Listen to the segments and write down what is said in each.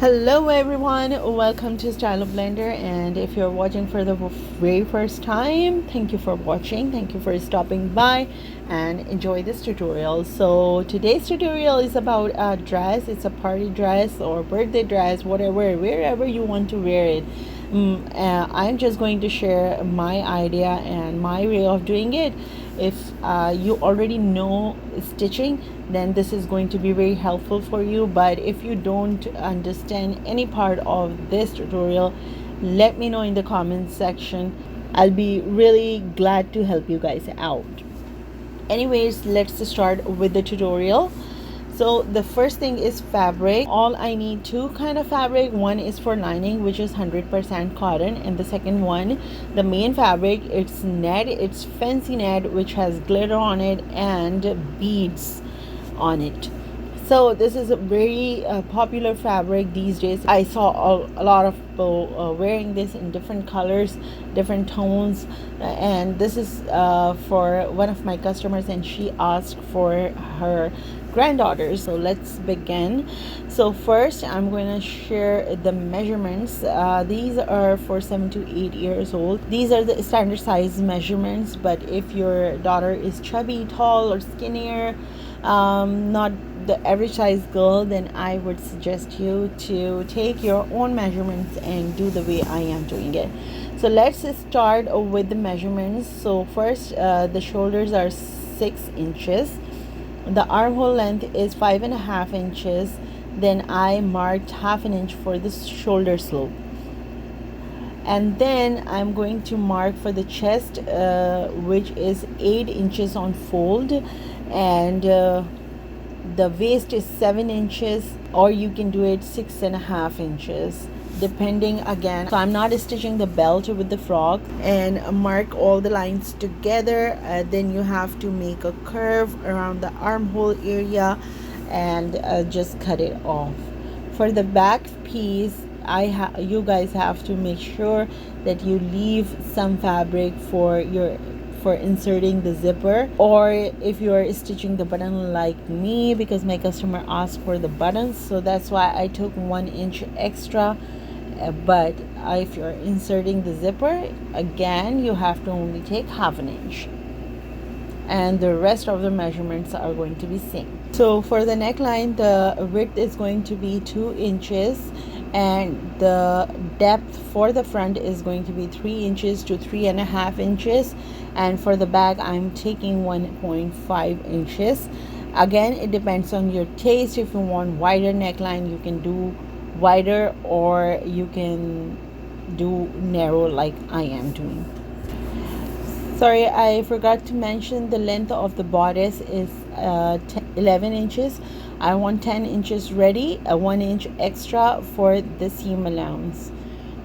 Hello everyone, welcome to Style of Blender, and if you're watching for the very first time, thank you for watching, thank you for stopping by and enjoy this tutorial. So today's tutorial is about a dress. It's a party dress or birthday dress, whatever, wherever you want to wear it. I'm just going to share my idea and my way of doing it. If you already know stitching, then this is going to be very helpful for you, but if you don't understand any part of this tutorial, let me know in the comments section. I'll be really glad to help you guys out. Anyways, let's start with the tutorial. So the first thing is fabric. All I need two kind of fabric. One is for lining, which is 100% cotton, and the second one, the main fabric, it's net. It's fancy net which has glitter on it and beads on it. So this is a very popular fabric these days. I saw a lot of people wearing this in different colors, different tones, and this is for one of my customers, and she asked for her granddaughters. So let's begin. So first I'm going to share the measurements. These are for 7 to 8 years old. These are the standard size measurements, but if your daughter is chubby, tall, or skinnier, not the average size girl, then I would suggest you to take your own measurements and do the way I am doing it. So let's start with the measurements. So first, the shoulders are 6 inches, the armhole length is 5.5 inches, then I marked 1/2 inch for the shoulder slope, and then I'm going to mark for the chest, which is 8 inches on fold, and the waist is 7 inches, or you can do it 6.5 inches depending again. So I'm not stitching the belt with the frock, and mark all the lines together. Then you have to make a curve around the armhole area and just cut it off. For the back piece, you guys have to make sure that you leave some fabric for inserting the zipper, or if you're stitching the button like me, because my customer asked for the buttons, so that's why I took 1 inch extra. But if you're inserting the zipper, again you have to only take 1/2 inch, and the rest of the measurements are going to be same. So for the neckline, the width is going to be 2 inches, and the depth for the front is going to be 3 inches to 3.5 inches, and for the back I'm taking 1.5 inches. Again, it depends on your taste. If you want wider neckline, you can do wider, or you can do narrow like I am doing. Sorry, I forgot to mention the length of the bodice is 11 inches. I want 10 inches ready, 1 inch extra for the seam allowance.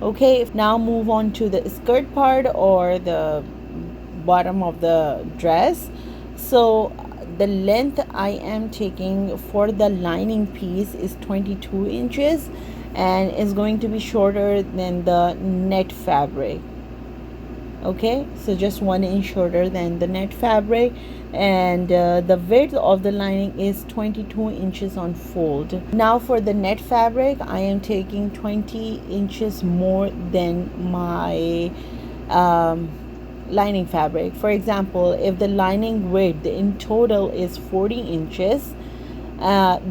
Okay, now move on to the skirt part, or the bottom of the dress. So the length I am taking for the lining piece is 22 inches, and is going to be shorter than the net fabric. Okay, so just 1 inch shorter than the net fabric, and the width of the lining is 22 inches on fold. Now for the net fabric, I am taking 20 inches more than my lining fabric. For example, if the lining width in total is 40 inches,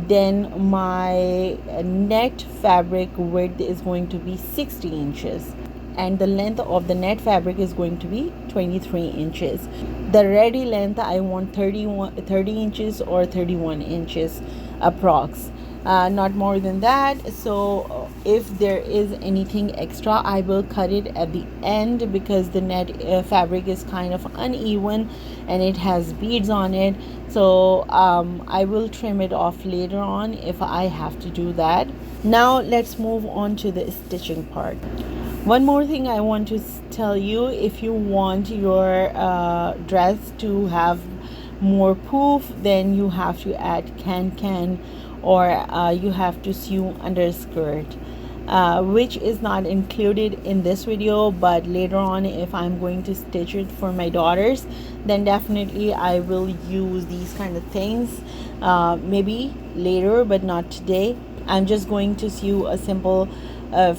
then my net fabric width is going to be 60 inches, and the length of the net fabric is going to be 23 inches. The ready length, I want 30 inches or 31 inches approx, not more than that. So if there is anything extra, I will cut it at the end, because the net fabric is kind of uneven and it has beads on it. So I will trim it off later on if I have to do that. Now let's move on to the stitching part. One more thing I want to tell you: if you want your dress to have more poof, then you have to add can, or you have to sew underskirt, which is not included in this video, but later on if I'm going to stitch it for my daughters, then definitely I will use these kind of things, maybe later but not today. I'm just going to sew a simple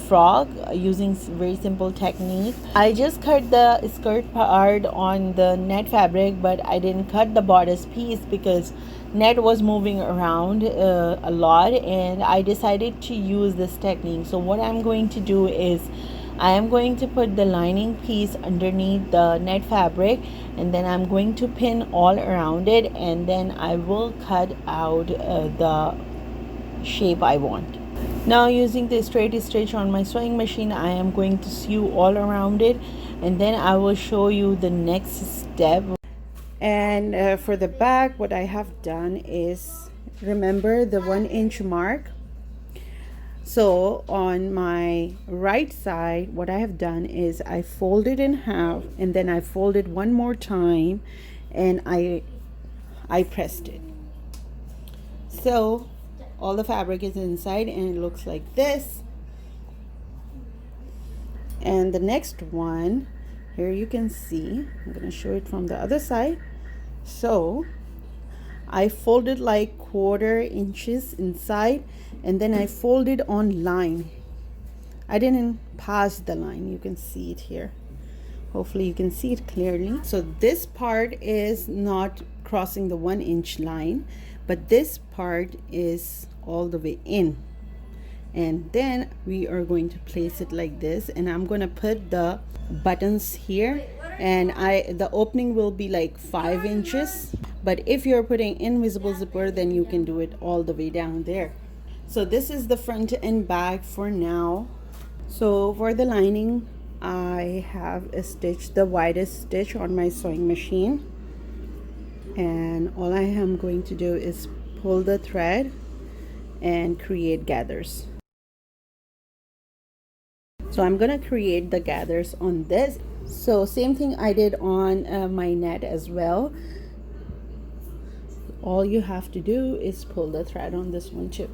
frog using very simple technique. I just cut the skirt part on the net fabric, but I didn't cut the bodice piece because net was moving around a lot, and I decided to use this technique. So what I'm going to do is I am going to put the lining piece underneath the net fabric, and then I'm going to pin all around it, and then I will cut out the shape I want. Now, using the straight stitch on my sewing machine, I am going to sew all around it, and then I will show you the next step. And for the back, what I have done is, remember the 1-inch mark. So on my right side, what I have done is I folded in half, and then I folded one more time, and I pressed it. So all the fabric is inside, and it looks like this. And the next one, here you can see, I'm going to show it from the other side. So I folded like 1/4 inches inside, and then I folded on line. I didn't pass the line. You can see it here. Hopefully you can see it clearly. So this part is not crossing the 1-inch line, but this part is all the way in. And then we are going to place it like this, and I'm going to put the buttons here, and the opening will be like 5 inches, but if you're putting invisible zipper, then you can do it all the way down there. So this is the front and back for now. So for the lining, I have stitched the widest stitch on my sewing machine, and all I am going to do is pull the thread and create gathers. So I'm gonna create the gathers on this. So same thing I did on my net as well. All you have to do is pull the thread on this one too.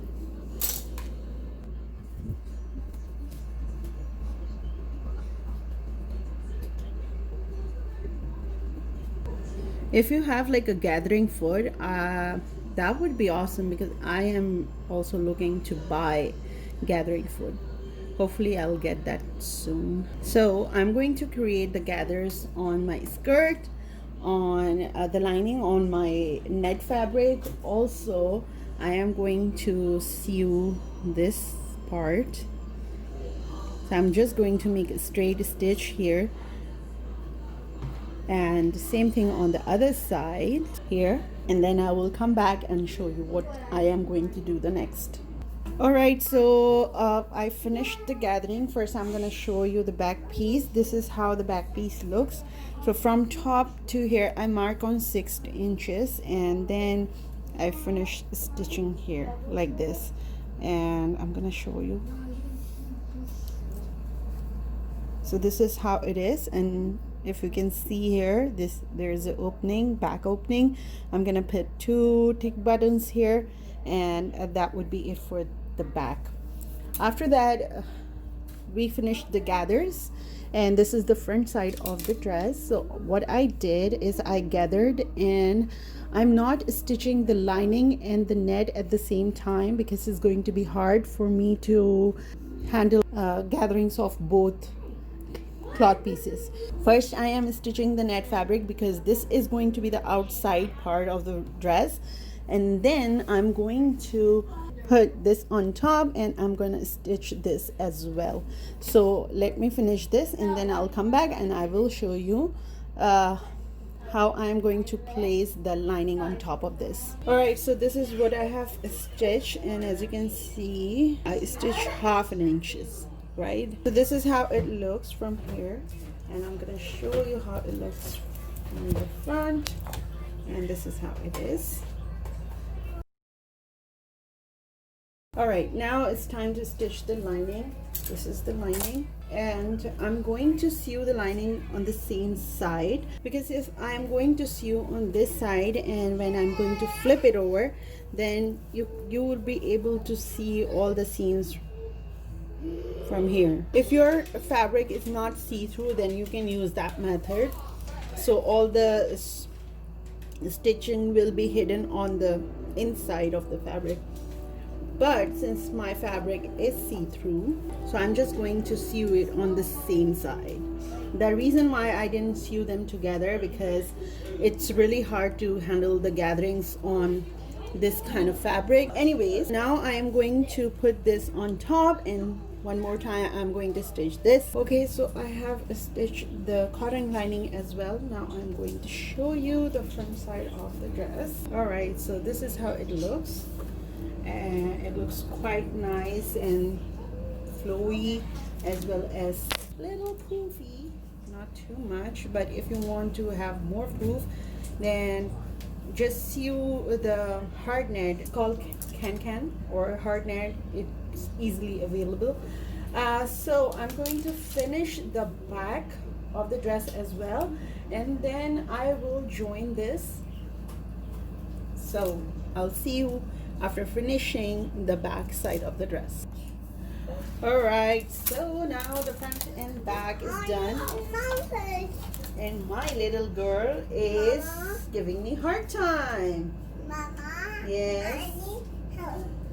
If you have like a gathering foot, that would be awesome, because I am also looking to buy gathering foot. Hopefully I'll get that soon. So I'm going to create the gathers on my skirt, on the lining on my net fabric. Also, I am going to sew this part. So I'm just going to make a straight stitch here, and same thing on the other side here, and then I will come back and show you what I am going to do the next. Alright, so I finished the gathering. First I'm going to show you the back piece. This is how the back piece looks. So from top to here I mark on 6 inches, and then I finished stitching here like this, and I'm going to show you. So this is how it is, and if you can see here, there's an opening, back opening. I'm going to put 2 tick buttons here, and that would be it for the back. After that, we finished the gathers, and this is the front side of the dress. So what I did is I gathered, and I'm not stitching the lining and the net at the same time, because it's going to be hard for me to handle gatherings of both cloth pieces. First I am stitching the net fabric, because this is going to be the outside part of the dress, and then I'm going to put this on top, and I'm going to stitch this as well. So let me finish this, and then I'll come back and I will show you how I'm going to place the lining on top of this. Alright, so this is what I have stitched, and as you can see, I stitched 1/2 inches, right? So this is how it looks from here, and I'm going to show you how it looks from the front, and this is how it is. Alright, now it's time to stitch the lining. This is the lining, and I'm going to sew the lining on the same side, because if I'm going to sew on this side and when I'm going to flip it over, then you will be able to see all the seams from here. If your fabric is not see-through, then you can use that method. So all the stitching will be hidden on the inside of the fabric. But since my fabric is see-through, so I'm just going to sew it on the same side. The reason why I didn't sew them together, because it's really hard to handle the gatherings on this kind of fabric. Anyways, now I am going to put this on top, and one more time I'm going to stitch this. Okay, so I have stitched the cotton lining as well. Now I'm going to show you the front side of the dress. All right, so this is how it looks, and it looks quite nice and flowy, as well as little poofy, not too much. But if you want to have more proof, then just sew the hard net. It's called can or hard net. It's easily available. So I'm going to finish the back of the dress as well, and then I will join this. So I'll see you after finishing the back side of the dress. Alright, so now the front and back is done, and my little girl is giving me hard time. Yes,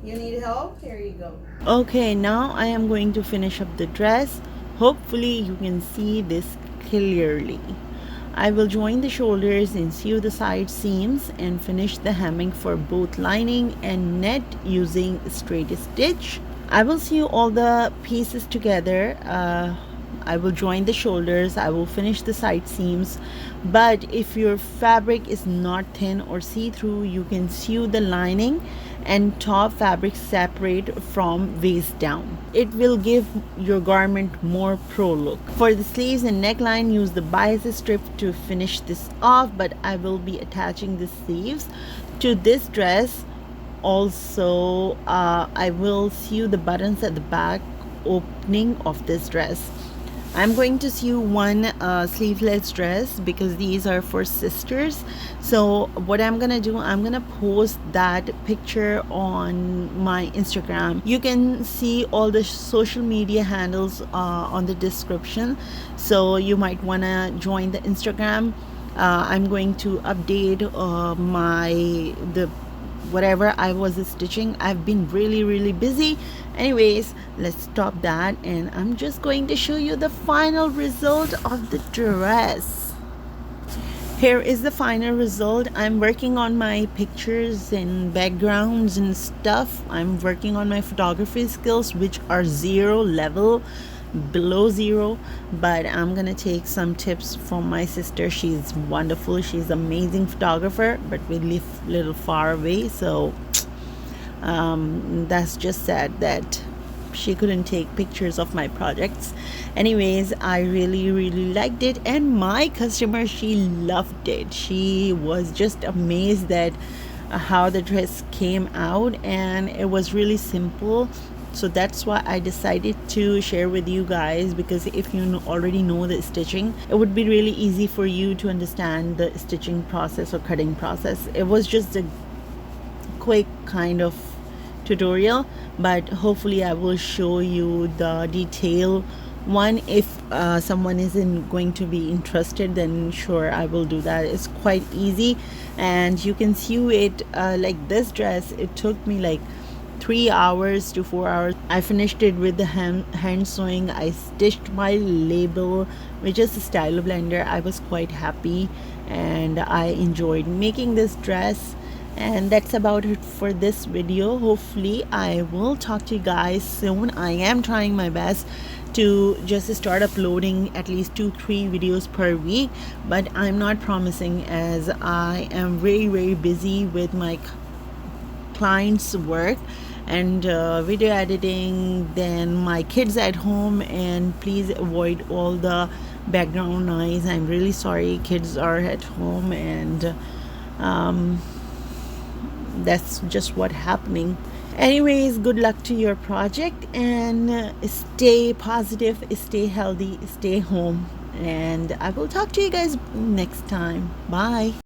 you need help? Here you go. Okay, now I am going to finish up the dress. Hopefully you can see this clearly. I will join the shoulders and sew the side seams and finish the hemming for both lining and net using straight stitch. I will sew all the pieces together. I will join the shoulders, I will finish the side seams. But if your fabric is not thin or see-through, you can sew the lining and top fabric separate from waist down. It will give your garment more pro look. For the sleeves and neckline, use the bias strip to finish this off, but I will be attaching the sleeves to this dress. Also, I will sew the buttons at the back opening of this dress. I'm going to sew one sleeveless dress because these are for sisters. So what I'm gonna do, I'm gonna post that picture on my Instagram. You can see all the social media handles on the description, so you might wanna join the Instagram. I'm going to update the whatever I was stitching. I've been really busy. Anyways, let's stop that, and I'm just going to show you the final result of the dress. Here is the final result. I'm working on my pictures and backgrounds and stuff. I'm working on my photography skills, which are 0 level, below 0, but I'm gonna take some tips from my sister. She's wonderful, she's amazing photographer, but we live a little far away, so that's just sad that she couldn't take pictures of my projects. Anyways, I really liked it, and my customer, she loved it. She was just amazed that how the dress came out, and it was really simple. So that's why I decided to share with you guys, because if you already know the stitching, it would be really easy for you to understand the stitching process or cutting process. It was just a quick kind of tutorial, but hopefully I will show you the detail one. If someone isn't going to be interested, then sure, I will do that. It's quite easy, and you can sew it like this dress. It took me like 3 hours to 4 hours. I finished it with the hand sewing. I stitched my label with just a stylo blender. I was quite happy and I enjoyed making this dress. And that's about it for this video. Hopefully I will talk to you guys soon. I am trying my best to just start uploading at least 2-3 videos per week, but I'm not promising, as I am very busy with my clients' work and video editing, then my kids at home, and please avoid all the background noise. I'm really sorry, kids are at home, and that's just what happening. Anyways, good luck to your project, and stay positive, stay healthy, stay home, and I will talk to you guys next time. Bye.